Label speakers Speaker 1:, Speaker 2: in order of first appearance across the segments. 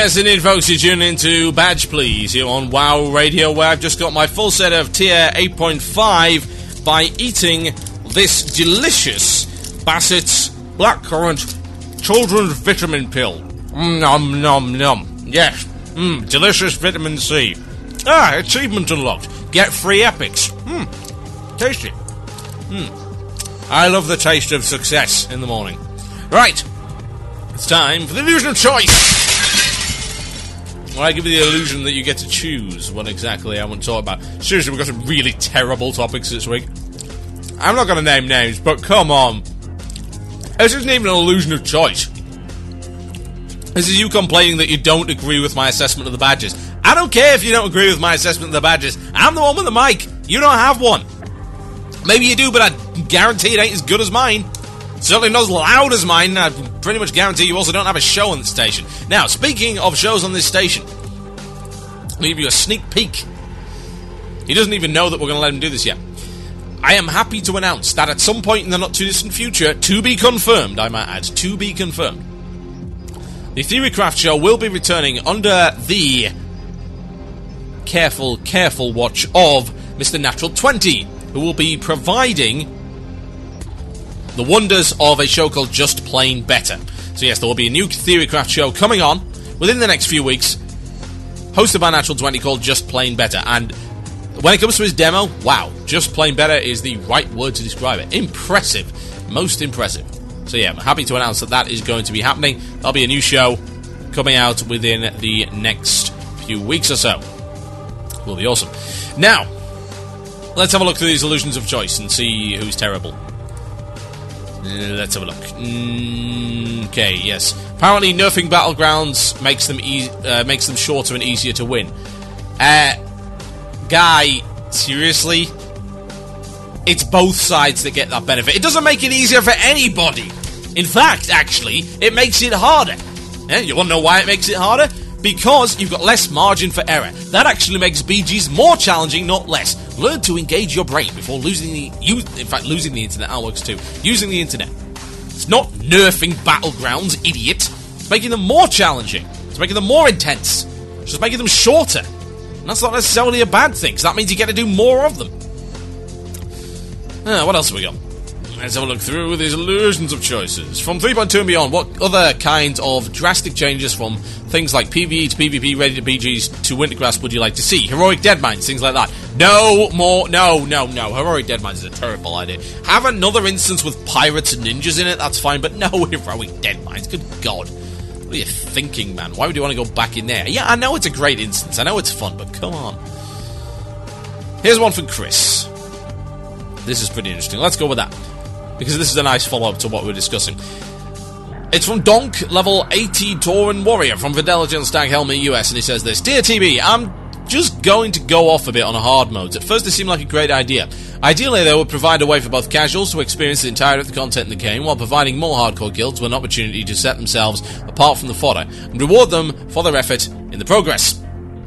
Speaker 1: Yes, indeed, folks, you're tuning into Badge Please here on WoW Radio, where I've just got my full set of tier 8.5 by eating this delicious Bassett's Blackcurrant Children's Vitamin Pill. Nom nom nom. Yes, delicious vitamin C. Achievement unlocked. Get free epics. Tasty. I love the taste of success in the morning. Right, it's time for the illusion of choice. Well, I give you the illusion that you get to choose what exactly I want to talk about. Seriously, we've got some really terrible topics this week. I'm not going to name names, but come on. This isn't even an illusion of choice. This is you complaining that you don't agree with my assessment of the badges. I don't care if you don't agree with my assessment of the badges. I'm the one with the mic. You don't have one. Maybe you do, but I guarantee it ain't as good as mine. Certainly not as loud as mine. I pretty much guarantee you also don't have a show on the station. Now, speaking of shows on this station, I'll give you a sneak peek. He doesn't even know that we're going to let him do this yet. I am happy to announce that at some point in the not-too-distant future, to be confirmed, I might add, to be confirmed, the Theorycraft show will be returning under the careful watch of Mr. Natural 20, who will be providing the wonders of a show called Just Plain Better. So yes, there will be a new Theorycraft show coming on within the next few weeks, hosted by Natural 20, called Just Plain Better. And when it comes to his demo, wow, Just Plain Better is the right word to describe it. Impressive. Most impressive. So yeah, I'm happy to announce that that is going to be happening. There'll be a new show coming out within the next few weeks or so. Will be awesome. Now, let's have a look through these illusions of choice and see who's terrible. Let's have a look. Okay, yes. Apparently, nerfing Battlegrounds makes them shorter and easier to win. Guy, seriously? It's both sides that get that benefit. It doesn't make it easier for anybody. In fact, actually, it makes it harder. You want to know why it makes it harder? Because you've got less margin for error. That actually makes BGs more challenging, not less. Learn to engage your brain before losing the internet. That works too. Using the internet. It's not nerfing Battlegrounds, idiot. It's making them more challenging. It's making them more intense. It's just making them shorter. And that's not necessarily a bad thing, because that means you get to do more of them. What else have we got? Let's have a look through these illusions of choices. From 3.2 and beyond, what other kinds of drastic changes from things like PvE to PvP, ready to BGs to Wintergrass would you like to see? Heroic Deadmines, things like that. No more, no. Heroic Deadmines is a terrible idea. Have another instance with pirates and ninjas in it, that's fine, but no Heroic Deadmines, good God. What are you thinking, man? Why would you want to go back in there? Yeah, I know it's a great instance, I know it's fun, but come on. Here's one from Chris. This is pretty interesting. Let's go with that, because this is a nice follow-up to what we're discussing. It's from Donk, level 80 Tauren Warrior from Fidelity on Stag Helmet US, and he says this: Dear TB, I'm just going to go off a bit on hard modes. At first, they seem like a great idea. Ideally, they would provide a way for both casuals to experience the entirety of the content in the game, while providing more hardcore guilds with an opportunity to set themselves apart from the fodder, and reward them for their effort in the process.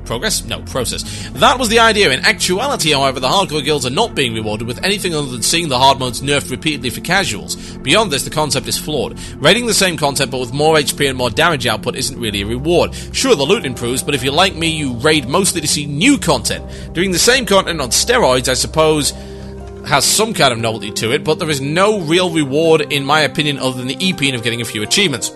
Speaker 1: That was the idea. In actuality, however, the hardcore guilds are not being rewarded with anything other than seeing the hard modes nerfed repeatedly for casuals. Beyond this, the concept is flawed. Raiding the same content but with more HP and more damage output isn't really a reward. Sure, the loot improves, but if you're like me, you raid mostly to see new content. Doing the same content on steroids, I suppose, has some kind of novelty to it, but there is no real reward, in my opinion, other than the EP of getting a few achievements.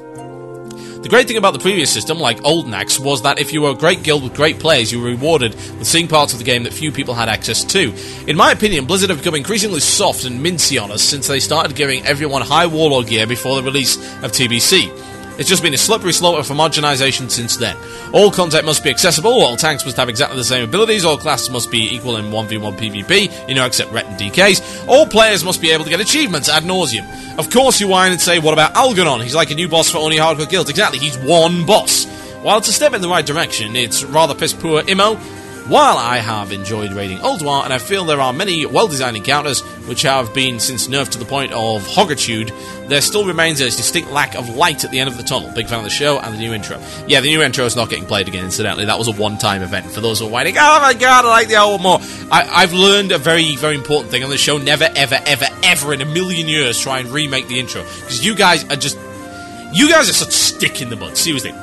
Speaker 1: The great thing about the previous system, like Old Nax, was that if you were a great guild with great players, you were rewarded with seeing parts of the game that few people had access to. In my opinion, Blizzard have become increasingly soft and mincy on us since they started giving everyone high Warlord gear before the release of TBC. It's just been a slippery slope of homogenization since then. All content must be accessible, all tanks must have exactly the same abilities, all classes must be equal in 1v1 PvP, except Ret and DKs. All players must be able to get achievements ad nauseum. Of course you whine and say, what about Algernon? He's like a new boss for only hardcore guilds. Exactly, he's one boss. While it's a step in the right direction, it's rather piss-poor immo. While I have enjoyed raiding Ulduar, and I feel there are many well-designed encounters which have been since nerfed to the point of hoggitude, there still remains a distinct lack of light at the end of the tunnel. Big fan of the show and the new intro. Yeah, the new intro is not getting played again, incidentally. That was a one-time event. For those who are whining, oh my god, I like the old more. I've learned a very, very important thing on the show. Never, ever, ever, ever in a million years try and remake the intro. Because you guys are such stick in the mud. Seriously.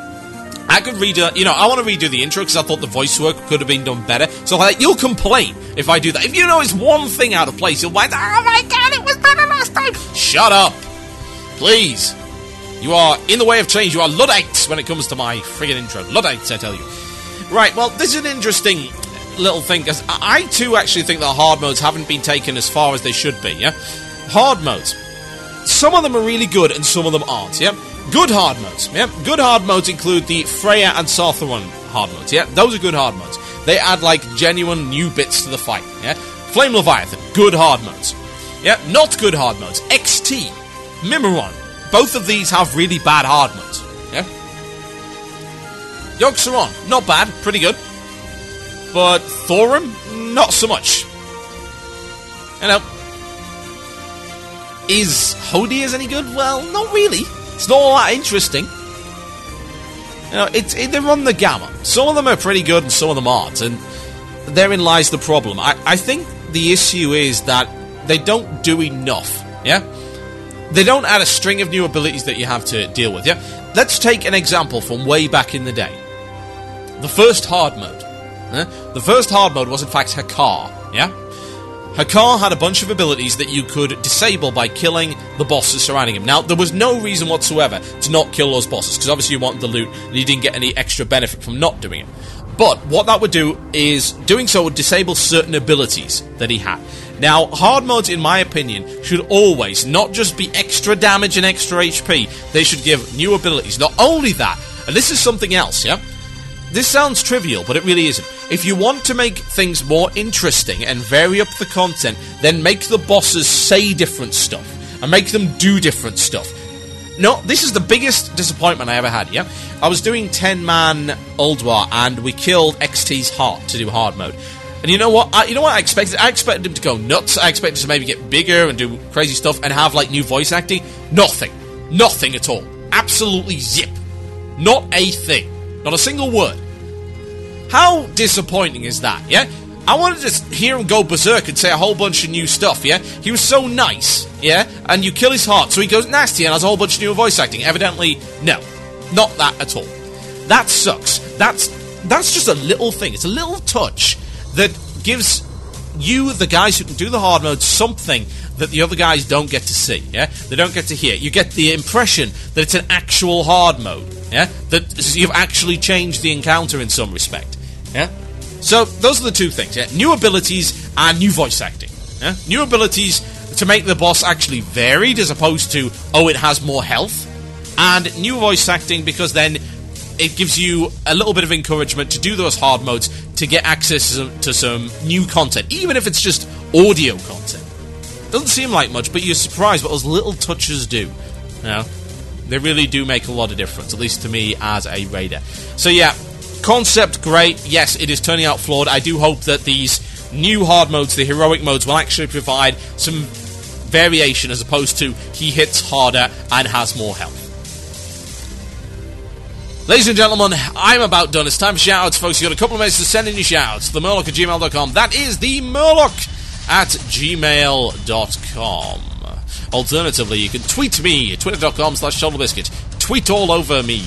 Speaker 1: I could redo, I want to redo the intro because I thought the voice work could have been done better. So like, you'll complain if I do that. If you know it's one thing out of place, you'll be like, oh my god, it was better last time. Shut up. Please. You are in the way of change. You are Luddites when it comes to my friggin' intro. Luddites, I tell you. Right, well, this is an interesting little thing, because I too actually think that hard modes haven't been taken as far as they should be, yeah? Hard modes. Some of them are really good and some of them aren't, yeah? Good hard modes, yeah? Good hard modes include the Freya and Sarthoran hard modes, yeah? Those are good hard modes. They add, like, genuine new bits to the fight, yeah? Flame Leviathan, good hard modes. Yeah, not good hard modes. XT, Mimiron, both of these have really bad hard modes, yeah? Yogg-Saron, not bad, pretty good. But Thorum, not so much. Is Hodiers any good? Well, not really. It's not all that interesting. They run the gamut. Some of them are pretty good and some of them aren't, and therein lies the problem. I think the issue is that they don't do enough, yeah? They don't add a string of new abilities that you have to deal with, yeah? Let's take an example from way back in the day. The first hard mode. The first hard mode was in fact Hakar, yeah? Hakar had a bunch of abilities that you could disable by killing the bosses surrounding him. Now, there was no reason whatsoever to not kill those bosses, because obviously you wanted the loot, and you didn't get any extra benefit from not doing it. But what that would do is, doing so would disable certain abilities that he had. Now, hard modes, in my opinion, should always not just be extra damage and extra HP, they should give new abilities. Not only that, and this is something else, yeah? This sounds trivial, but it really isn't. If you want to make things more interesting and vary up the content, then make the bosses say different stuff, and make them do different stuff. No, this is the biggest disappointment I ever had, yeah? I was doing 10-man Ulduar, and we killed XT's heart to do hard mode. And you know what? I expected? I expected him to go nuts. I expected him to maybe get bigger and do crazy stuff and have, like, new voice acting. Nothing. Nothing at all. Absolutely zip. Not a thing. Not a single word. How disappointing is that, yeah? I wanted to just hear him go berserk and say a whole bunch of new stuff, yeah? He was so nice, yeah? And you kill his heart, so he goes nasty and has a whole bunch of new voice acting. Evidently, no. Not that at all. That sucks. That's just a little thing. It's a little touch that gives you, the guys who can do the hard mode, something that the other guys don't get to see, yeah? They don't get to hear. You get the impression that it's an actual hard mode, yeah? That you've actually changed the encounter in some respect, yeah? So, those are the two things, yeah? New abilities and new voice acting, yeah? New abilities to make the boss actually varied as opposed to, oh, it has more health, and new voice acting because then it gives you a little bit of encouragement to do those hard modes to get access to some new content, even if it's just audio content. Doesn't seem like much, but you're surprised what those little touches do. You know, they really do make a lot of difference, at least to me as a raider. So yeah, concept great. Yes, it is turning out flawed. I do hope that these new hard modes, the heroic modes, will actually provide some variation as opposed to he hits harder and has more health. Ladies and gentlemen, I'm about done. It's time for shoutouts, folks. You've got a couple of minutes to send in your shoutouts. themurloc@gmail.com. That is themurloc@gmail.com. Alternatively, you can tweet me at twitter.com/shoulderbiscuit. Tweet all over me.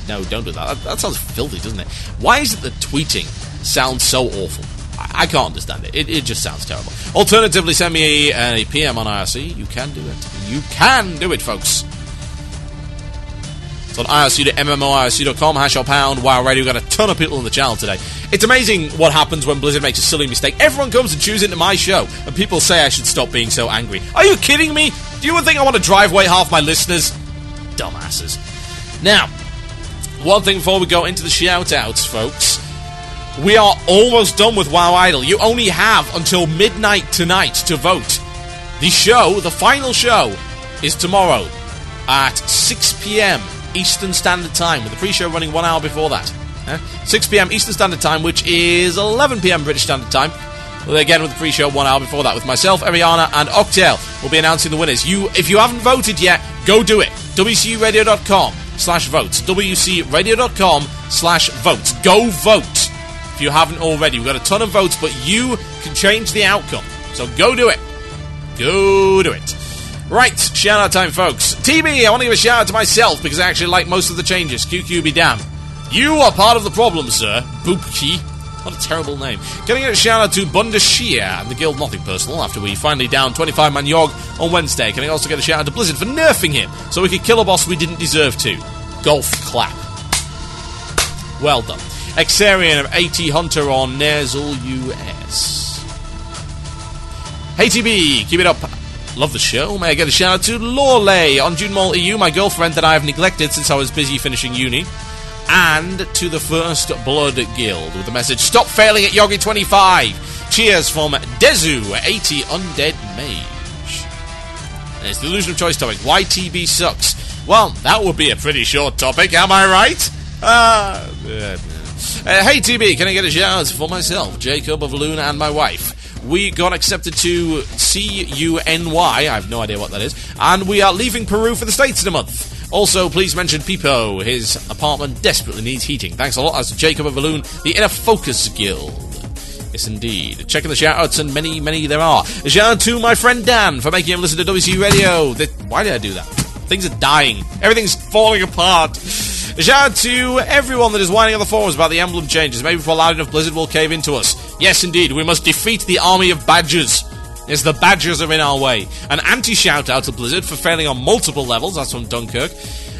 Speaker 1: No, don't do that. That sounds filthy, doesn't it? Why is it that tweeting sounds so awful? I can't understand it. It just sounds terrible. Alternatively, send me a PM on IRC. You can do it. You can do it, folks. It's on IRC.MMOIRC.com, #pound, WoW Radio. We've got a ton of people on the channel today. It's amazing what happens when Blizzard makes a silly mistake. Everyone comes and tunes into my show, and people say I should stop being so angry. Are you kidding me? Do you think I want to drive away half my listeners? Dumbasses. Now, one thing before we go into the shout-outs, folks. We are almost done with WoW Idol. You only have until midnight tonight to vote. The final show, is tomorrow at 6 p.m. Eastern Standard Time, with the pre-show running 1 hour before that. 6 p.m. Eastern Standard Time, which is 11 p.m. British Standard Time. Again, with the pre-show 1 hour before that, with myself, Ariana, and Octail. We'll be announcing the winners. If you haven't voted yet, go do it. WCRadio.com/votes. WCRadio.com/votes. Go vote if you haven't already. We've got a ton of votes, but you can change the outcome. So go do it. Go do it. Right, shout-out time, folks. TB, I want to give a shout-out to myself, because I actually like most of the changes. QQ be damned. You are part of the problem, sir. Boopkey. What a terrible name. Can I get a shout out to Bundashia and the Guild Nothing Personal after we finally downed 25-man Yogg on Wednesday? Can I also get a shout out to Blizzard for nerfing him so we could kill a boss we didn't deserve to? Golf clap. Well done. Exarian of AT Hunter on Nasal US. Hey TB, keep it up. Love the show. May I get a shout out to Lorelei on June Mall EU, my girlfriend that I have neglected since I was busy finishing uni. And to the First Blood Guild with the message, stop failing at Yogi 25. Cheers from Dezu, 80 Undead Mage. And it's the illusion of choice topic. Why TB sucks? Well, that would be a pretty short topic, am I right? Hey TB, can I get a shout out for myself, Jacob of Luna, and my wife? We got accepted to CUNY, I have no idea what that is, and we are leaving Peru for the States in a month. Also, please mention Pipo. His apartment desperately needs heating. Thanks a lot. That's Jacob of Balloon, the Inner Focus Guild. Yes, indeed. Checking the shout-outs, and many, many there are. A shout-out to my friend Dan for making him listen to WC Radio. Why did I do that? Things are dying. Everything's falling apart. A shout-out to everyone that is whining on the forums about the emblem changes. Maybe for loud enough, Blizzard will cave into us. Yes, indeed. We must defeat the army of badgers. Yes, the badgers are in our way. An anti-shout-out to Blizzard for failing on multiple levels. That's from Dunkirk.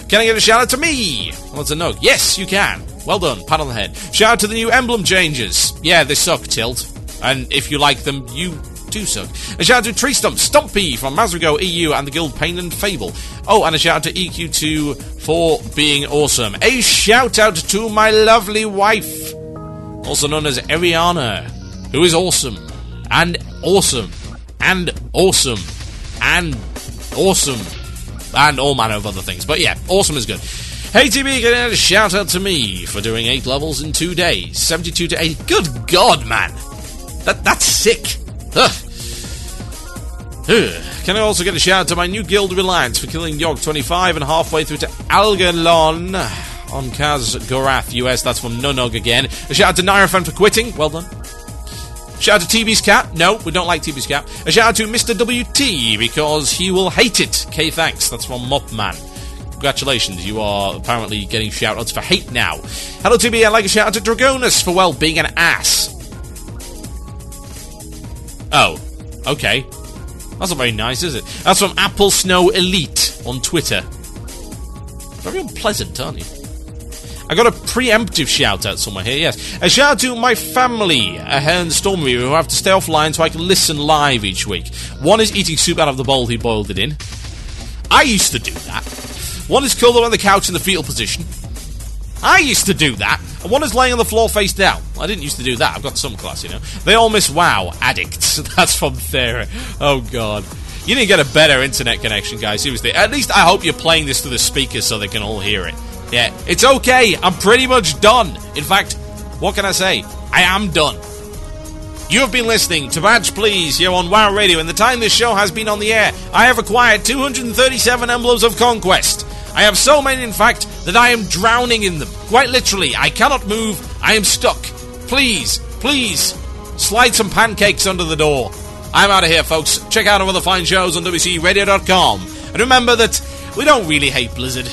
Speaker 1: Can I get a shout-out to me? What's a no? Yes, you can. Well done. Pat on the head. Shout-out to the new emblem changes. Yeah, they suck, Tilt. And if you like them, you do suck. A shout-out to Tree Stump, Stumpy from Mazrigo EU and the Guild Pain and Fable. Oh, and a shout-out to EQ2 for being awesome. A shout-out to my lovely wife, also known as Ariana, who is awesome. And awesome. And awesome. And awesome. And all manner of other things. But yeah, awesome is good. Hey TB, get a shout out to me for doing 8 levels in 2 days. 72 to 80. Good God, man. That's sick. Ugh. Can I also get a shout out to my new guild Reliance for killing Yogg 25 and halfway through to Algalon on Kaz Gorath US. That's from Nunog again. A shout out to Nairafan for quitting. Well done. Shout out to TB's cat. No, we don't like TB's cat. A shout out to Mr. WT because he will hate it. K thanks. That's from Mopman. Congratulations, you are apparently getting shout outs for hate now. Hello TB, I'd like a shout out to Dragonus for, well, being an ass. Oh, okay. That's not very nice, is it? That's from Apple Snow Elite on Twitter. Very unpleasant, aren't you? I got a preemptive shout-out somewhere here, yes. A shout-out to my family, and Stormy, who have to stay offline so I can listen live each week. One is eating soup out of the bowl he boiled it in. I used to do that. One is curled up on the couch in the fetal position. I used to do that. And one is laying on the floor face down. I didn't used to do that. I've got some class, you know. They all miss WoW, addicts. That's from Thera. Oh, God. You need to get a better internet connection, guys. Seriously. At least I hope you're playing this through the speakers so they can all hear it. Yeah, it's okay. I'm pretty much done. In fact, what can I say? I am done. You have been listening to Badge Please here on WoW Radio. In the time this show has been on the air, I have acquired 237 Emblems of Conquest. I have so many, in fact, that I am drowning in them. Quite literally, I cannot move. I am stuck. Please, please, slide some pancakes under the door. I'm out of here, folks. Check out our other fine shows on WCRadio.com. And remember that we don't really hate Blizzard.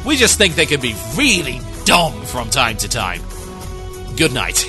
Speaker 1: We just think they can be really dumb from time to time. Good night.